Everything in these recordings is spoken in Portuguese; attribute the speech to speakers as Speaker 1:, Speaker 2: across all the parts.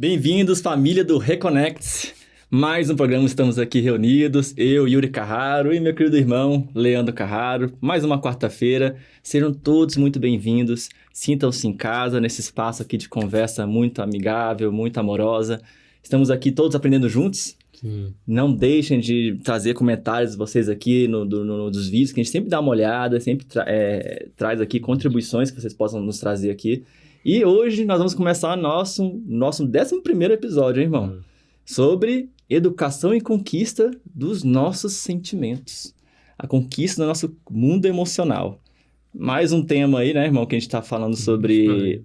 Speaker 1: Bem-vindos, família do Reconnect. Mais um programa, estamos aqui reunidos, eu, Yuri Carraro e meu querido irmão, Leandro Carraro. Mais uma quarta-feira, sejam todos muito bem-vindos. Sintam-se em casa, nesse espaço aqui de conversa muito amigável, muito amorosa. Estamos aqui todos aprendendo juntos.
Speaker 2: Sim.
Speaker 1: Não deixem de trazer comentários de vocês aqui dos vídeos, que a gente sempre dá uma olhada, sempre traz aqui contribuições que vocês possam nos trazer aqui. E hoje nós vamos começar nosso 11º episódio, hein, irmão? Sobre educação e conquista dos nossos sentimentos. A conquista do nosso mundo emocional. Mais um tema aí, né, irmão, que a gente está falando sobre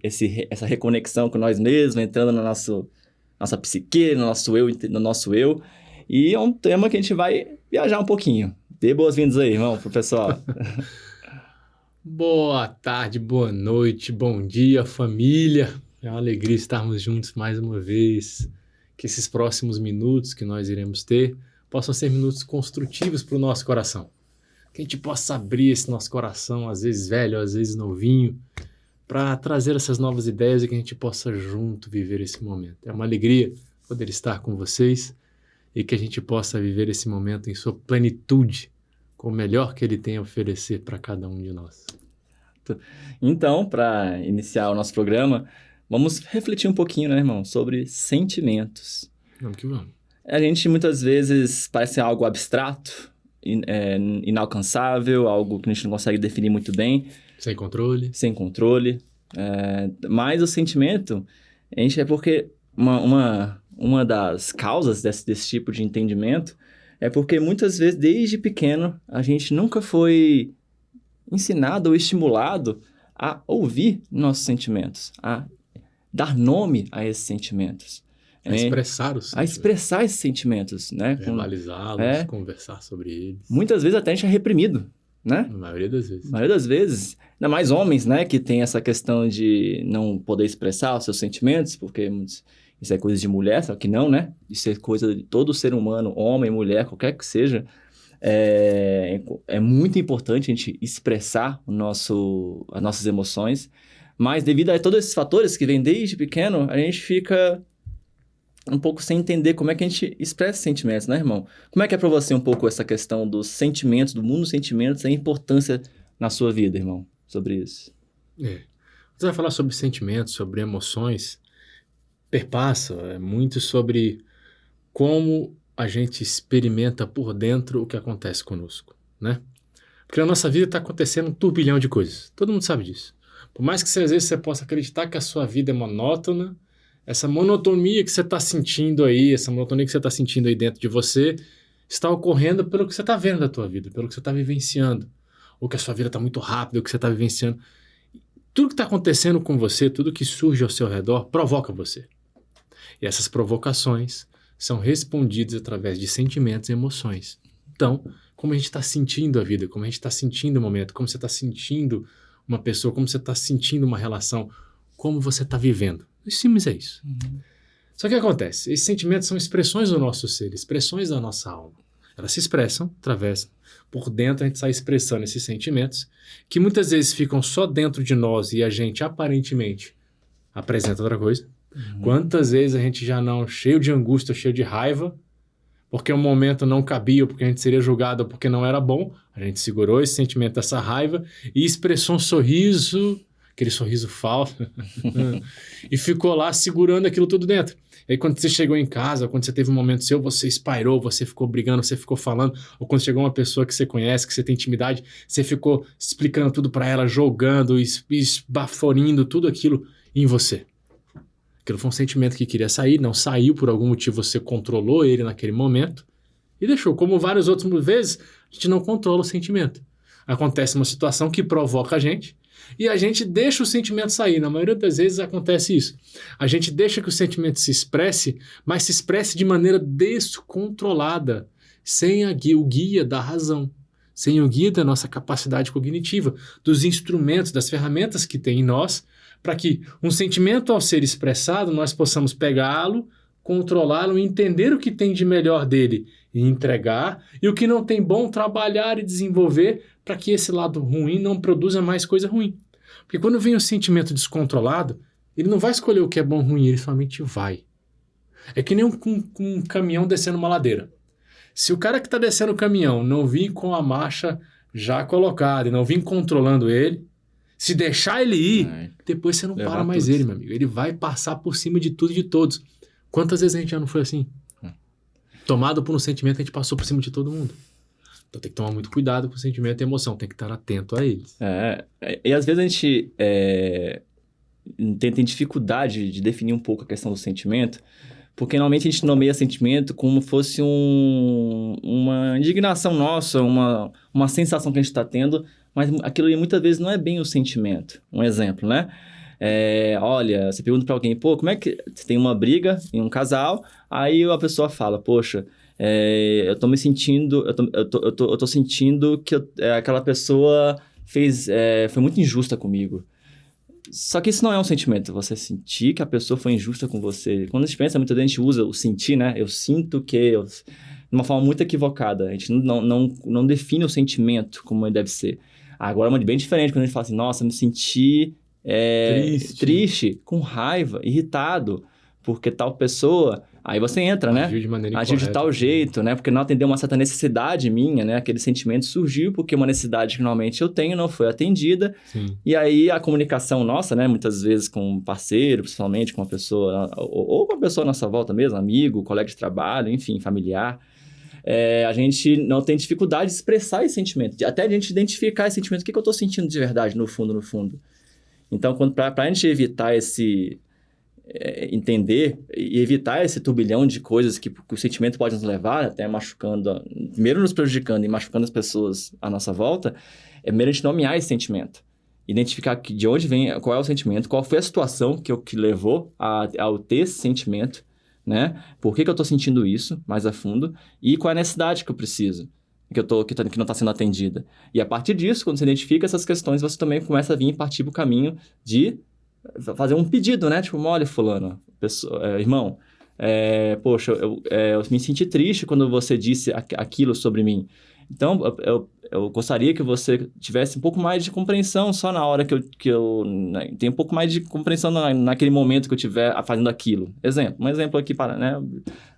Speaker 1: essa reconexão com nós mesmos, entrando na nossa psique, no nosso eu. E é um tema que a gente vai viajar um pouquinho. Dê boas-vindas aí, irmão, pro pessoal.
Speaker 2: Boa tarde, boa noite, bom dia, família. É uma alegria estarmos juntos mais uma vez. Que esses próximos minutos que nós iremos ter possam ser minutos construtivos para o nosso coração. Que a gente possa abrir esse nosso coração, às vezes velho, às vezes novinho, para trazer essas novas ideias e que a gente possa junto viver esse momento. É uma alegria poder estar com vocês e que a gente possa viver esse momento em sua plenitude, com o melhor que ele tem a oferecer para cada um de nós.
Speaker 1: Então, para iniciar o nosso programa, vamos refletir um pouquinho, né, irmão, sobre sentimentos.
Speaker 2: Vamos que vamos.
Speaker 1: A gente muitas vezes parece algo abstrato, inalcançável, algo que a gente não consegue definir muito bem.
Speaker 2: Sem controle.
Speaker 1: Sem controle. Mas o sentimento, a gente é porque uma das causas desse tipo de entendimento é porque muitas vezes, desde pequeno, a gente nunca foi ensinado ou estimulado a ouvir nossos sentimentos, a dar nome a esses sentimentos.
Speaker 2: A expressar os sentimentos.
Speaker 1: A expressar esses sentimentos, né?
Speaker 2: Verbalizá-los, conversar sobre eles.
Speaker 1: Muitas vezes até a gente é reprimido, né?
Speaker 2: Na maioria das vezes.
Speaker 1: Na maioria das vezes. Ainda mais homens, né? Que tem essa questão de não poder expressar os seus sentimentos, porque isso é coisa de mulher, só que não, né? Isso é coisa de todo ser humano, homem, mulher, qualquer que seja. É muito importante a gente expressar as nossas emoções, mas devido a todos esses fatores que vêm desde pequeno, a gente fica um pouco sem entender como é que a gente expressa sentimentos, né, irmão? Como é que é pra você um pouco essa questão dos sentimentos, do mundo dos sentimentos, a importância na sua vida, irmão, sobre isso?
Speaker 2: Você vai falar sobre sentimentos, sobre emoções, perpassa muito sobre como a gente experimenta por dentro o que acontece conosco, né? Porque na nossa vida está acontecendo um turbilhão de coisas. Todo mundo sabe disso. Por mais que às vezes você possa acreditar que a sua vida é monótona, essa monotonia que você está sentindo aí, essa monotonia que você está sentindo aí dentro de você, está ocorrendo pelo que você está vendo da tua vida, pelo que você está vivenciando. Ou que a sua vida está muito rápida, o que você está vivenciando. Tudo que está acontecendo com você, tudo que surge ao seu redor, provoca você. E essas provocações são respondidas através de sentimentos e emoções. Então, como a gente está sentindo a vida, como a gente está sentindo o momento, como você está sentindo uma pessoa, como você está sentindo uma relação, como você está vivendo. Em simples é isso. Só que o que acontece? Esses sentimentos são expressões do nosso ser, expressões da nossa alma. Elas se expressam, através, por dentro a gente sai expressando esses sentimentos, que muitas vezes ficam só dentro de nós e a gente aparentemente apresenta outra coisa. Quantas vezes a gente já não, cheio de angústia, cheio de raiva, porque o momento não cabia, porque a gente seria julgado, porque não era bom, a gente segurou esse sentimento, essa raiva, e expressou um sorriso, aquele sorriso falso, e ficou lá segurando aquilo tudo dentro. E aí quando você chegou em casa, quando você teve um momento seu, você espairou, você ficou brigando, você ficou falando, ou quando chegou uma pessoa que você conhece, que você tem intimidade, você ficou explicando tudo pra ela, jogando, esbaforindo tudo aquilo em você. Aquilo foi um sentimento que queria sair, não saiu, por algum motivo você controlou ele naquele momento e deixou. Como várias outras vezes, a gente não controla o sentimento. Acontece uma situação que provoca a gente e a gente deixa o sentimento sair. Na maioria das vezes acontece isso. A gente deixa que o sentimento se expresse, mas se expresse de maneira descontrolada, sem o guia da razão, sem o guia da nossa capacidade cognitiva, dos instrumentos, das ferramentas que tem em nós, para que um sentimento, ao ser expressado, nós possamos pegá-lo, controlá-lo, entender o que tem de melhor dele e entregar, e o que não tem bom, trabalhar e desenvolver para que esse lado ruim não produza mais coisa ruim. Porque quando vem o sentimento descontrolado, ele não vai escolher o que é bom ou ruim, ele somente vai. É que nem um caminhão descendo uma ladeira. Se o cara que está descendo o caminhão não vir com a marcha já colocada e não vir controlando ele, se deixar ele ir, depois você não para mais ele, meu amigo. Ele vai passar por cima de tudo e de todos. Quantas vezes a gente já não foi assim? Tomado por um sentimento, a gente passou por cima de todo mundo. Então tem que tomar muito cuidado com o sentimento e a emoção, tem que estar atento a eles.
Speaker 1: E às vezes a gente tem dificuldade de definir um pouco a questão do sentimento, porque normalmente a gente nomeia sentimento como fosse uma indignação nossa, uma sensação que a gente está tendo, mas aquilo muitas vezes não é bem o sentimento. Um exemplo, né? Olha, você pergunta para alguém, pô, como é que... Você tem uma briga em um casal, aí a pessoa fala, poxa, eu tô me sentindo... Eu tô sentindo que aquela pessoa foi muito injusta comigo. Só que isso não é um sentimento, você sentir que a pessoa foi injusta com você. Quando a gente pensa, muitas vezes a gente usa o sentir, né? Eu sinto que... De uma forma muito equivocada. A gente não define o sentimento como ele deve ser. Agora é bem diferente quando a gente fala assim, nossa, me senti triste, com raiva, irritado, porque tal pessoa... Aí você entra, né?
Speaker 2: Agiu de maneira
Speaker 1: Agiu de tal jeito, né? Porque não atendeu uma certa necessidade minha, né? Aquele sentimento surgiu porque uma necessidade que normalmente eu tenho não foi atendida.
Speaker 2: Sim.
Speaker 1: E aí a comunicação nossa, né? Muitas vezes com um parceiro, principalmente com uma pessoa... Ou com uma pessoa à nossa volta mesmo, amigo, colega de trabalho, enfim, familiar. A gente não tem dificuldade de expressar esse sentimento. Até a gente identificar esse sentimento. O que eu estou sentindo de verdade, no fundo, no fundo? Então, para a gente evitar entender e evitar esse turbilhão de coisas que o sentimento pode nos levar, até machucando, primeiro nos prejudicando e machucando as pessoas à nossa volta, é primeiro a gente nomear esse sentimento. Identificar de onde vem, qual é o sentimento, qual foi a situação que levou ao ter esse sentimento, né? Por que eu estou sentindo isso mais a fundo e qual é a necessidade que eu preciso, que não está sendo atendida. E a partir disso, quando você identifica essas questões, você também começa a vir e partir para o caminho de fazer um pedido, né? Tipo, olha, fulano, irmão, poxa, eu me senti triste quando você disse aquilo sobre mim. Então, eu gostaria que você tivesse um pouco mais de compreensão só na hora que eu tenho um pouco mais de compreensão naquele momento que eu estiver fazendo aquilo. Um exemplo aqui, né,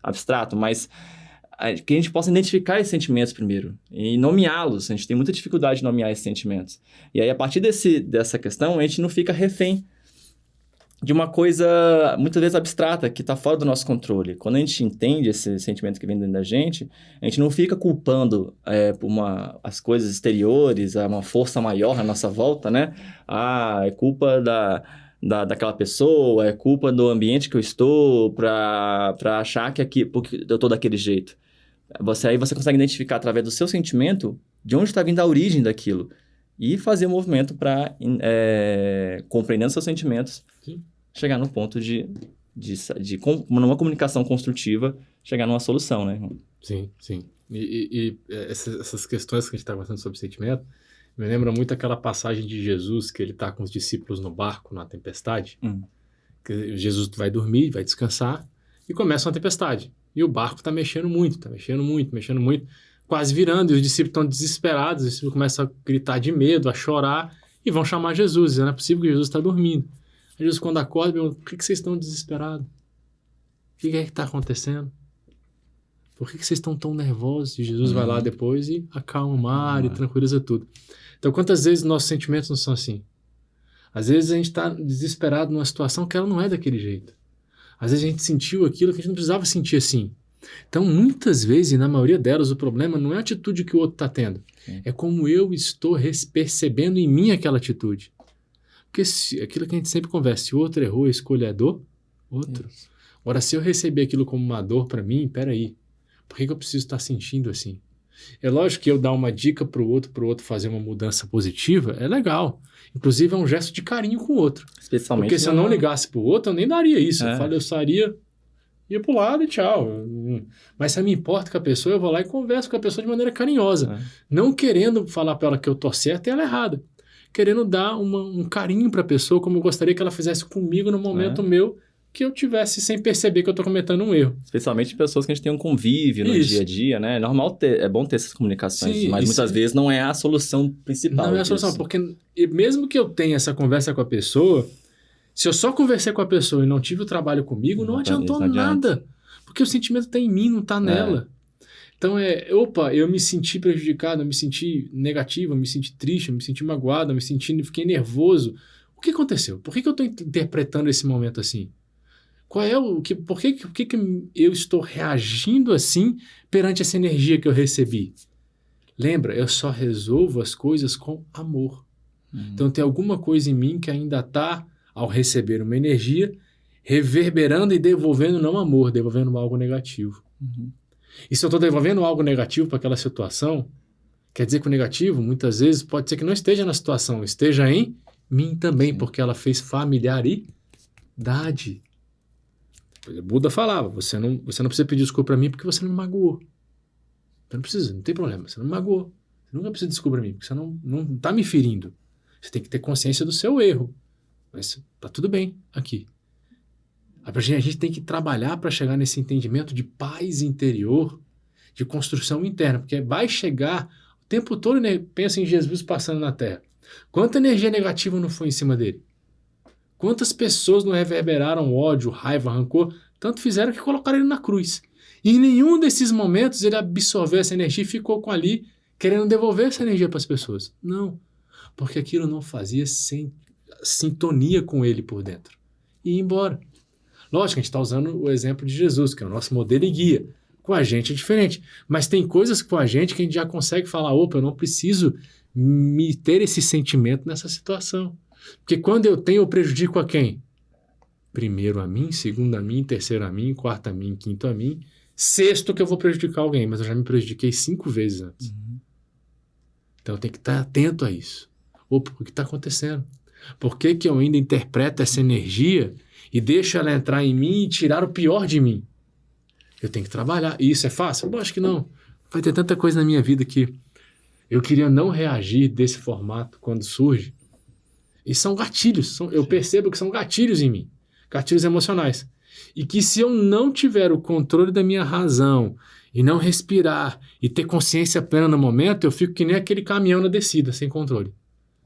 Speaker 1: abstrato, mas que a gente possa identificar esses sentimentos primeiro e nomeá-los. A gente tem muita dificuldade de nomear esses sentimentos. E aí, a partir dessa questão, a gente não fica refém de uma coisa, muitas vezes, abstrata, que está fora do nosso controle. Quando a gente entende esse sentimento que vem dentro da gente, a gente não fica culpando por as coisas exteriores, uma força maior à nossa volta, né? É culpa daquela pessoa, é culpa do ambiente que eu estou para achar porque eu estou daquele jeito. Aí você consegue identificar, através do seu sentimento, de onde está vindo a origem daquilo. E fazer um movimento para, compreendendo seus sentimentos,
Speaker 2: Sim.
Speaker 1: chegar no ponto numa comunicação construtiva, chegar numa solução, né?
Speaker 2: Sim, sim. E essas questões que a gente está conversando sobre sentimento, me lembra muito aquela passagem de Jesus, que ele está com os discípulos no barco, na tempestade. Que Jesus vai dormir, vai descansar, e começa uma tempestade. E o barco está mexendo muito, quase virando, e os discípulos estão desesperados, os discípulos começam a gritar de medo, a chorar, e vão chamar Jesus, dizendo, não é possível que Jesus está dormindo. Aí Jesus, quando acorda, pergunta, por que vocês estão desesperados? O que é que está acontecendo? Por que vocês estão tão nervosos? E Jesus vai lá depois e acalma o mar e tranquiliza tudo. Então, quantas vezes nossos sentimentos não são assim? Às vezes a gente está desesperado numa situação que ela não é daquele jeito. Às vezes a gente sentiu aquilo que a gente não precisava sentir assim. Então, muitas vezes, e na maioria delas, o problema não é a atitude que o outro está tendo. Sim. É como eu estou percebendo em mim aquela atitude. Porque aquilo que a gente sempre conversa, se o outro errou, a escolha é do outro. Isso. Ora, se eu receber aquilo como uma dor para mim, peraí, por que eu preciso estar sentindo assim? É lógico que eu dar uma dica para o outro fazer uma mudança positiva, é legal. Inclusive, é um gesto de carinho com o outro.
Speaker 1: Especialmente.
Speaker 2: Porque se eu não ligasse para o outro, eu nem daria isso. Eu sairia, ia pro lado e tchau. Mas se eu me importo com a pessoa, eu vou lá e converso com a pessoa de maneira carinhosa. Não querendo falar para ela que eu tô certo e ela errada. Querendo dar um carinho para a pessoa, como eu gostaria que ela fizesse comigo no momento meu, que eu tivesse sem perceber que eu tô comentando um erro. Especialmente pessoas que a gente tem um convívio no dia a dia, né? É normal é bom ter essas comunicações, mas muitas vezes não é a solução principal. Não é a solução, porque mesmo que eu tenha essa conversa com a pessoa, se eu só conversei com a pessoa e não tive o trabalho comigo, não adiantou nada. Porque o sentimento está em mim, não está nela. Então eu me senti prejudicado, eu me senti negativo, eu me senti triste, eu me senti magoado, fiquei nervoso. O que aconteceu? Por que eu estou interpretando esse momento assim? Por que eu estou reagindo assim perante essa energia que eu recebi? Lembra, eu só resolvo as coisas com amor. Então tem alguma coisa em mim que ainda está, ao receber uma energia, reverberando e devolvendo não amor, devolvendo algo negativo. E se eu estou devolvendo algo negativo para aquela situação, quer dizer que o negativo, muitas vezes, pode ser que não esteja na situação, esteja em mim também, porque ela fez familiaridade. O Buda falava, você não precisa pedir desculpa para mim porque você não me magoou. Você não precisa, não tem problema, você não me magoou. Você nunca precisa de desculpa para mim, porque você não está me ferindo. Você tem que ter consciência do seu erro. Mas tá tudo bem aqui. A gente tem que trabalhar para chegar nesse entendimento de paz interior, de construção interna, porque vai chegar o tempo todo, né? Pensa em Jesus passando na Terra. Quanta energia negativa não foi em cima dele? Quantas pessoas não reverberaram ódio, raiva, rancor, tanto fizeram que colocaram ele na cruz. E em nenhum desses momentos ele absorveu essa energia e ficou com ali querendo devolver essa energia para as pessoas. Não, porque aquilo não fazia sintonia com ele por dentro. E ia embora. Lógico, a gente está usando o exemplo de Jesus, que é o nosso modelo e guia. Com a gente é diferente. Mas tem coisas com a gente que a gente já consegue falar, opa, eu não preciso me ter esse sentimento nessa situação. Porque quando eu tenho, eu prejudico a quem? Primeiro a mim, segundo a mim, terceiro a mim, quarto a mim, quinto a mim, sexto que eu vou prejudicar alguém, mas eu já me prejudiquei 5 vezes antes. Então eu tenho que estar atento a isso. Opa, o que está acontecendo? Por que eu ainda interpreto essa energia e deixo ela entrar em mim e tirar o pior de mim? Eu tenho que trabalhar. E isso é fácil? Lógico que não. Vai ter tanta coisa na minha vida que eu queria não reagir desse formato quando surge. E são gatilhos. Eu percebo que são gatilhos em mim. Gatilhos emocionais. E que se eu não tiver o controle da minha razão e não respirar e ter consciência plena no momento, eu fico que nem aquele caminhão na descida, sem controle.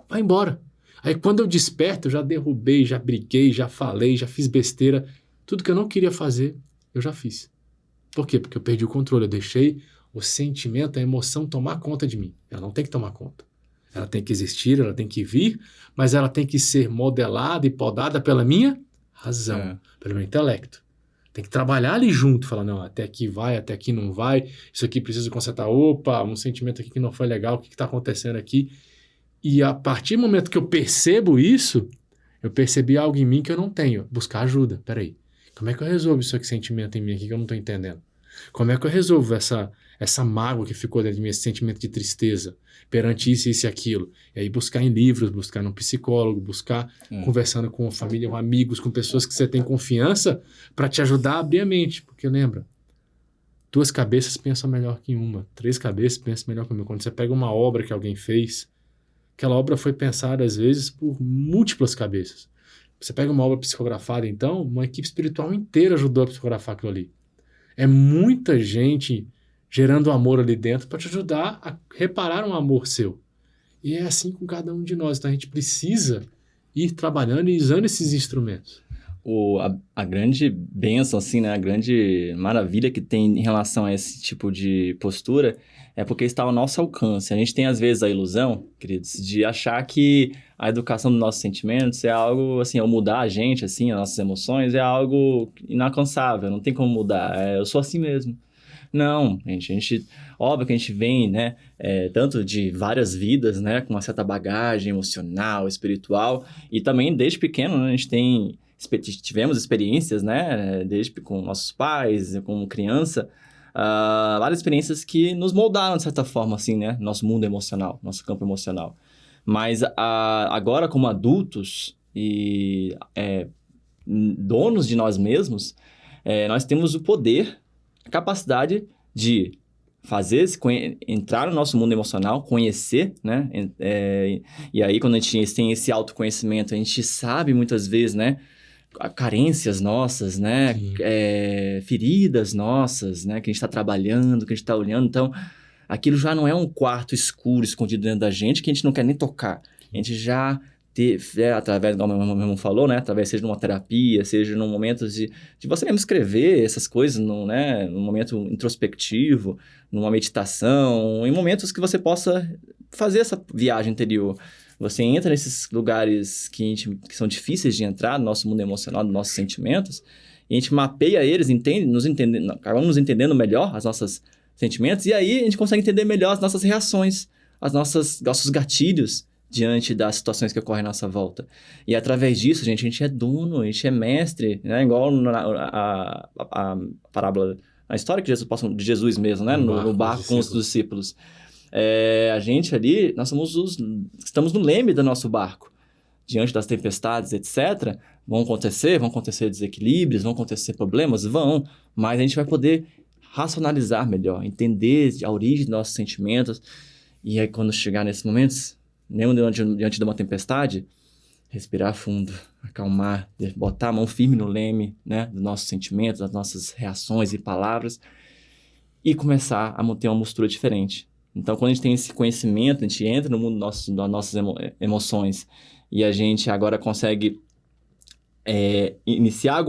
Speaker 2: Vai embora. Aí quando eu desperto, eu já derrubei, já briguei, já falei, já fiz besteira. Tudo que eu não queria fazer, eu já fiz. Por quê? Porque eu perdi o controle. Eu deixei o sentimento, a emoção tomar conta de mim. Ela não tem que tomar conta. Ela tem que existir, ela tem que vir, mas ela tem que ser modelada e podada pela minha razão, pelo meu intelecto. Tem que trabalhar ali junto, falar, não, até aqui vai, até aqui não vai, isso aqui precisa consertar, opa, um sentimento aqui que não foi legal, o que está acontecendo aqui? E a partir do momento que eu percebo isso, eu percebi algo em mim que eu não tenho, buscar ajuda. Peraí, como é que eu resolvo isso aqui, sentimento em mim aqui que eu não estou entendendo? Como é que eu resolvo essa mágoa que ficou dentro de mim, esse sentimento de tristeza perante isso e aquilo? E aí buscar em livros, buscar num psicólogo, buscar conversando com família, com amigos, com pessoas que você tem confiança para te ajudar a abrir a mente. Porque lembra, 2 cabeças pensam melhor que uma, 3 cabeças pensam melhor que uma. Quando você pega uma obra que alguém fez, aquela obra foi pensada às vezes por múltiplas cabeças. Você pega uma obra psicografada, então, uma equipe espiritual inteira ajudou a psicografar aquilo ali. É muita gente gerando amor ali dentro para te ajudar a reparar um amor seu. E é assim com cada um de nós. Então a gente precisa ir trabalhando e usando esses instrumentos.
Speaker 1: A grande bênção, assim, né? A grande maravilha que tem em relação a esse tipo de postura é porque está ao nosso alcance. A gente tem, às vezes, a ilusão, queridos, de achar que a educação dos nossos sentimentos é algo, assim, ao mudar a gente, assim, as nossas emoções, é algo inalcançável, não tem como mudar. Eu sou assim mesmo. Não, gente, óbvio que a gente vem, né, tanto de várias vidas, né, com uma certa bagagem emocional, espiritual, e também desde pequeno, né, a gente tivemos experiências, né, desde com nossos pais, como criança, várias experiências que nos moldaram, de certa forma, assim, né, nosso mundo emocional, nosso campo emocional. Mas agora, como adultos e donos de nós mesmos, nós temos o poder, a capacidade de entrar no nosso mundo emocional, conhecer, né? E aí, quando a gente tem esse autoconhecimento, a gente sabe muitas vezes, né? Carências nossas, né? Feridas nossas, né? Que a gente está trabalhando, que a gente está olhando. Então, aquilo já não é um quarto escuro, escondido dentro da gente, que a gente não quer nem tocar. A gente já através, como o meu irmão falou, né? Através, seja de uma terapia, seja num momento de você mesmo escrever essas coisas, num momento introspectivo, numa meditação, em momentos que você possa fazer essa viagem interior. Você entra nesses lugares que são difíceis de entrar, no nosso mundo emocional, nos nossos sentimentos, e a gente mapeia eles, acabamos nos entendendo melhor, os nossos sentimentos, e aí a gente consegue entender melhor as nossas reações, nossos gatilhos diante das situações que ocorrem à nossa volta. E através disso, gente, a gente é dono, a gente é mestre, né? Igual a parábola, a história que Jesus passa de Jesus mesmo, né? No barco com os discípulos. A gente ali, nós estamos no leme do nosso barco. Diante das tempestades, etc., vão acontecer desequilíbrios, vão acontecer problemas, mas a gente vai poder racionalizar melhor, entender a origem dos nossos sentimentos, e aí quando chegar nesses momentos, mesmo diante de uma tempestade, respirar fundo, acalmar, botar a mão firme no leme, né, dos nossos sentimentos, das nossas reações e palavras, e começar a ter uma postura diferente. Então, quando a gente tem esse conhecimento, a gente entra no mundo das nossas emoções, e a gente agora consegue iniciar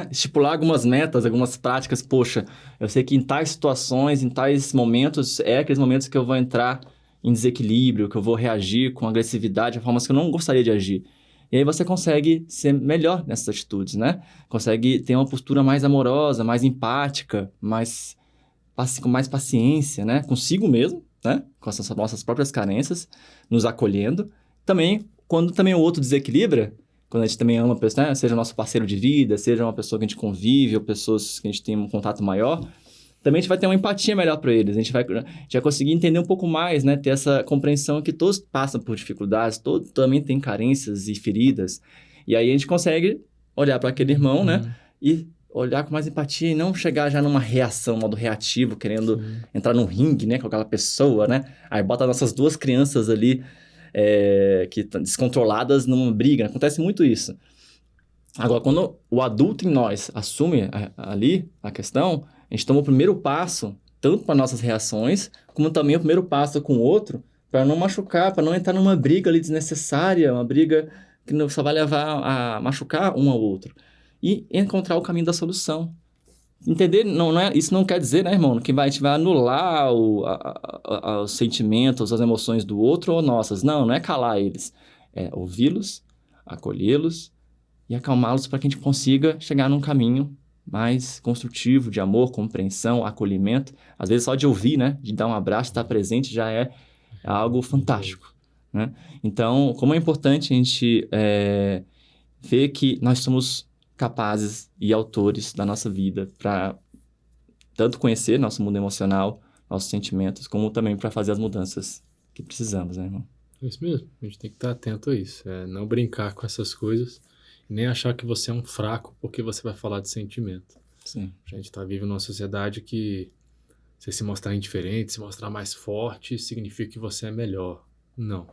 Speaker 1: estipular algumas metas, algumas práticas. Poxa, eu sei que em tais situações, em tais momentos, aqueles momentos que eu vou entrar em desequilíbrio, que eu vou reagir com agressividade, de formas que eu não gostaria de agir. E aí você consegue ser melhor nessas atitudes, né? Consegue ter uma postura mais amorosa, mais empática, com mais paciência, né? Consigo mesmo, né? Com as nossas próprias carências, nos acolhendo. Também, quando também o outro desequilibra, quando a gente também ama a pessoa, né? Seja nosso parceiro de vida, seja uma pessoa que a gente convive, ou pessoas que a gente tem um contato maior, também a gente vai ter uma empatia melhor para eles. A gente vai conseguir entender um pouco mais, né? Ter essa compreensão que todos passam por dificuldades, todos também têm carências e feridas. E aí a gente consegue olhar para aquele irmão, né? E olhar com mais empatia e não chegar já numa reação, modo reativo, querendo entrar num ringue, né? Com aquela pessoa, né? Aí bota nossas duas crianças ali, que estão descontroladas numa briga. Acontece muito isso. Agora, quando o adulto em nós assume ali a questão, a gente toma o primeiro passo, tanto para nossas reações, como também o primeiro passo com o outro, para não machucar, para não entrar numa briga ali desnecessária, uma briga que só vai levar a machucar um ao outro. E encontrar o caminho da solução. Entender, isso não quer dizer, né, irmão, que a gente vai anular os sentimentos, as emoções do outro ou nossas. Não é calar eles. É ouvi-los, acolhê-los e acalmá-los para que a gente consiga chegar num caminho mais construtivo, de amor, compreensão, acolhimento. Às vezes só de ouvir, né, de dar um abraço, estar presente, já é algo fantástico, né? Então, como é importante a gente ver que nós somos capazes e autores da nossa vida para tanto conhecer nosso mundo emocional, nossos sentimentos, como também para fazer as mudanças que precisamos, né, irmão?
Speaker 2: É isso mesmo, a gente tem que estar atento a isso, não brincar com essas coisas, nem achar que você é um fraco porque você vai falar de sentimento.
Speaker 1: Sim.
Speaker 2: A gente vive numa sociedade que você se mostrar indiferente, se mostrar mais forte, significa que você é melhor. Não.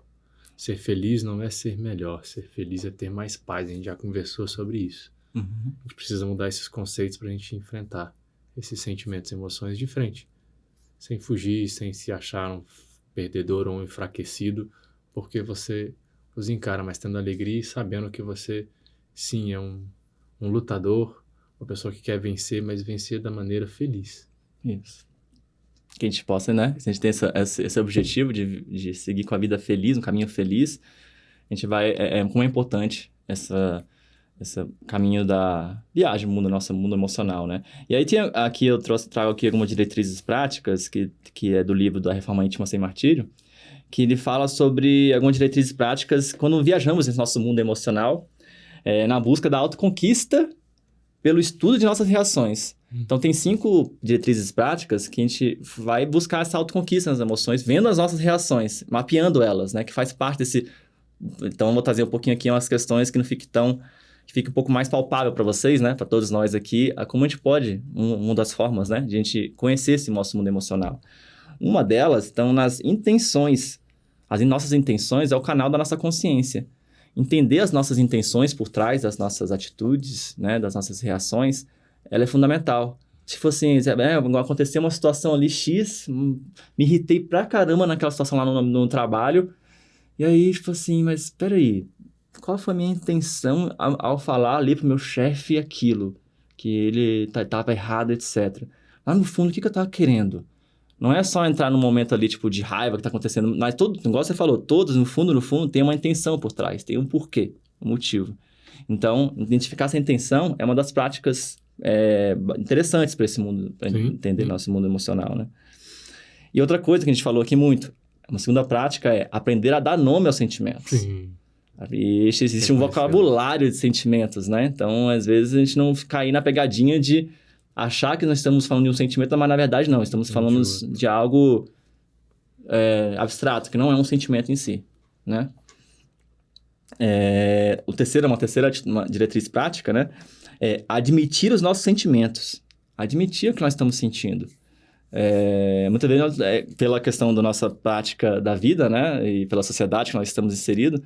Speaker 2: Ser feliz não é ser melhor, ser feliz é ter mais paz, a gente já conversou sobre isso.
Speaker 1: Uhum.
Speaker 2: A gente precisa mudar esses conceitos para a gente enfrentar esses sentimentos e emoções de frente, sem fugir, sem se achar um perdedor ou um enfraquecido, porque você os encara, mas tendo alegria e sabendo que você, sim, é um lutador, uma pessoa que quer vencer, mas vencer da maneira feliz.
Speaker 1: Isso. Que a gente possa, né? Se a gente tem esse objetivo de seguir com a vida feliz, um caminho feliz, a gente vai... como é importante esse caminho da viagem no nosso mundo emocional, né? E aí aqui eu trago aqui algumas diretrizes práticas, que é do livro da Reforma Íntima Sem Martírio, que ele fala sobre algumas diretrizes práticas quando viajamos nesse nosso mundo emocional, na busca da autoconquista pelo estudo de nossas reações. Então, tem 5 diretrizes práticas que a gente vai buscar essa autoconquista nas emoções, vendo as nossas reações, mapeando elas, né? Que faz parte desse... Então, eu vou trazer um pouquinho aqui umas questões que fique um pouco mais palpável para vocês, né? Para todos nós aqui, como a gente pode, uma das formas, né? De a gente conhecer esse nosso mundo emocional. Uma delas estão nas intenções. As nossas intenções é o canal da nossa consciência. Entender as nossas intenções por trás das nossas atitudes, né? Das nossas reações, ela é fundamental. Tipo assim, aconteceu uma situação ali X, me irritei pra caramba naquela situação lá no trabalho, e aí, tipo assim, mas peraí, qual foi a minha intenção ao falar ali pro meu chefe aquilo, que ele tava errado, etc. Lá no fundo, o que eu tava querendo? Não é só entrar num momento ali, tipo, de raiva que tá acontecendo, mas igual você falou, todos, no fundo, tem uma intenção por trás, tem um porquê, um motivo. Então, identificar essa intenção é uma das práticas interessantes para esse mundo, para entender nosso mundo emocional, né? E outra coisa que a gente falou aqui muito, uma segunda prática é aprender a dar nome aos sentimentos.
Speaker 2: Sim.
Speaker 1: E existe um vocabulário de sentimentos, né? Então, às vezes, a gente não cair na pegadinha de achar que nós estamos falando de um sentimento, mas na verdade não, estamos falando de algo abstrato, que não é um sentimento em si, né? Uma terceira diretriz prática, né? É admitir os nossos sentimentos. Admitir o que nós estamos sentindo. Muitas vezes, pela questão da nossa prática da vida, né? E pela sociedade que nós estamos inseridos,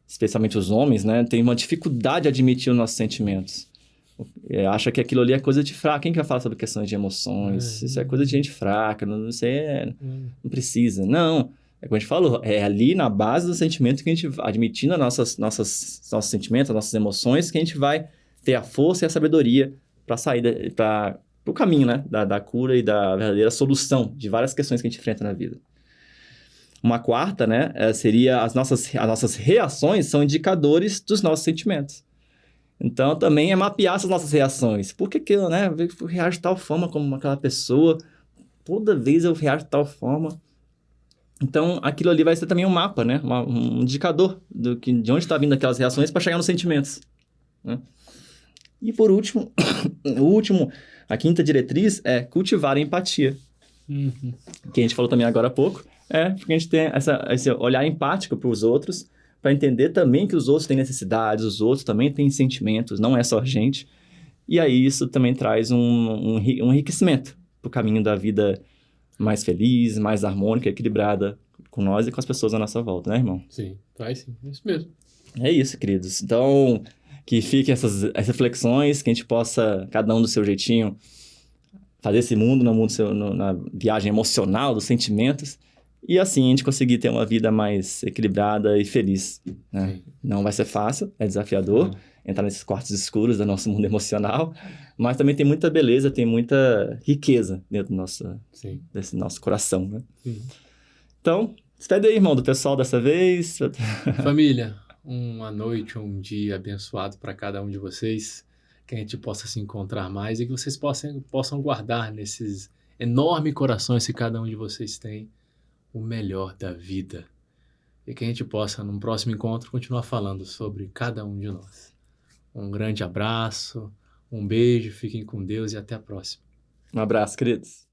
Speaker 1: especialmente os homens, né? Tem uma dificuldade de admitir os nossos sentimentos. Acha que aquilo ali é coisa de fraco. Quem que vai falar sobre questões de emoções? Isso é coisa de gente fraca, não precisa. Não, é como a gente falou, é ali na base do sentimento que a gente, admitindo nossos sentimentos, as nossas emoções, que a gente vai ter a força e a sabedoria para sair para o caminho, né? Da cura e da verdadeira solução de várias questões que a gente enfrenta na vida. Uma quarta, né? Seria as nossas reações são indicadores dos nossos sentimentos. Então, também é mapear essas nossas reações. Por que eu, né? Eu reajo de tal forma como aquela pessoa. Toda vez eu reajo de tal forma. Então, aquilo ali vai ser também um mapa, né? Um indicador de onde está vindo aquelas reações para chegar nos sentimentos, né? E por último, a quinta diretriz é cultivar a empatia. Que a gente falou também agora há pouco. Porque a gente tem esse olhar empático para os outros, para entender também que os outros têm necessidades, os outros também têm sentimentos, não é só a gente. E aí isso também traz um enriquecimento para o caminho da vida mais feliz, mais harmônica, equilibrada com nós e com as pessoas à nossa volta, né, irmão?
Speaker 2: Sim, traz sim, é isso mesmo.
Speaker 1: É isso, queridos. Então, que fiquem essas reflexões, que a gente possa, cada um do seu jeitinho, fazer esse mundo na viagem emocional dos sentimentos. E assim a gente conseguir ter uma vida mais equilibrada e feliz, né? Não vai ser fácil, é desafiador entrar nesses quartos escuros do nosso mundo emocional, mas também tem muita beleza, tem muita riqueza dentro desse nosso coração, né? Então, despede aí, irmão, do pessoal dessa vez.
Speaker 2: Família, uma noite, um dia abençoado para cada um de vocês, que a gente possa se encontrar mais e que vocês possam guardar nesses enormes corações que cada um de vocês tem o melhor da vida. E que a gente possa, num próximo encontro, continuar falando sobre cada um de nós. Um grande abraço, um beijo, fiquem com Deus e até a próxima.
Speaker 1: Um abraço, queridos.